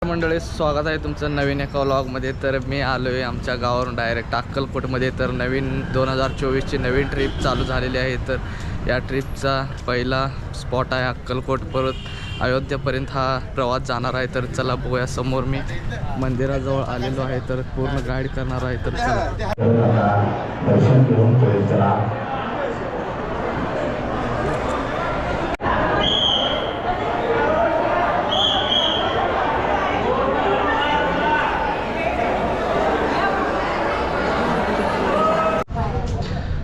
मंडळी, स्वागत आहे तुमचं नवीन एका व्लॉगमध्ये। तर मी आलो आहे आमच्या गावावरून डायरेक्ट अक्कलकोटमध्ये। तर नवीन 2024ची नवीन ट्रिप चालू झालेली आहे। तर या ट्रिपचा पहिला स्पॉट आहे अक्कलकोट, परत अयोध्यापर्यंत हा प्रवास जाणार आहे। तर चला बघूया, समोर मी मंदिराजवळ आलेलो आहे, तर पूर्ण गाईड करणार आहे। तर चला दर्शन घेऊन पुढे चला।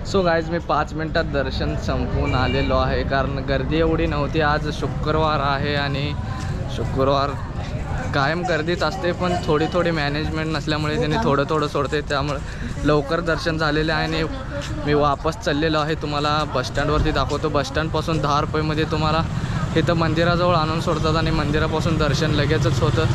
सो गाईज, मी 5 मिनटात दर्शन संपवून आलेलो आहे, कारण गर्दी एवढी नव्हती। आज शुक्रवार आहे आणि शुक्रवार कायम गर्दीच असते, पण थोडी थोडी मॅनेजमेंट नसल्यामुळे त्यांनी थोडं थोडं सोडते, त्यामुळे लवकर दर्शन झालेले आहे। आणि मी वापस चाललेलो आहे, तुम्हाला बसस्टँडवरती दाखवतो। बसस्टँडपासून 10 रुपयेमध्ये तुम्हाला इथं मंदिराजवळ आणून सोडतात आणि मंदिरापासून दर्शन लगेचच होतं।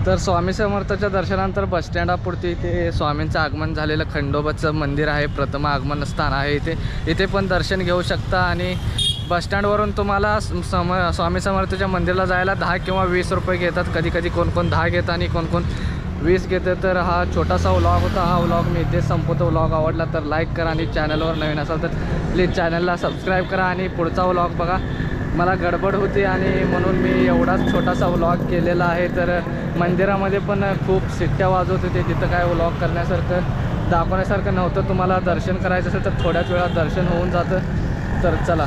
तर स्वामी समर्थाच्या दर्शनानंतर बसस्टँडापुरती इथे स्वामींचं आगमन झालेलं खंडोबाचं मंदिर आहे, प्रथम आगमन स्थान आहे। इथे पण दर्शन घेऊ शकता। आणि बसस्टँडवरून तुम्हाला स्वामी समर्थाच्या मंदिराला जायला 10 किंवा 20 रुपये घेतात। कधी कधी कोण 10 घेतं आणि कोण 20 घेतं। तर हा छोटासा व्लॉग होता, हा व्लॉग मी इथे संपवतो। व्लॉग आवडला तर लाईक करा आणि चॅनलवर नवीन असाल तर प्लीज चॅनलला सबस्क्राईब करा आणि पुढचा व्लॉग बघा। मला गडबड होती आणि म्हणून मी एवढाच छोटासा व्लॉग केलेला आहे। तर मंदिरामध्ये पण खूप शिट्ट्या वाजवत होते, तिथं काय व्लॉग करण्यासारखं दाखवण्यासारखं नव्हतं। तुम्हाला दर्शन करायचं असेल तर थोड्याच वेळात दर्शन होऊन जातं। तर चला।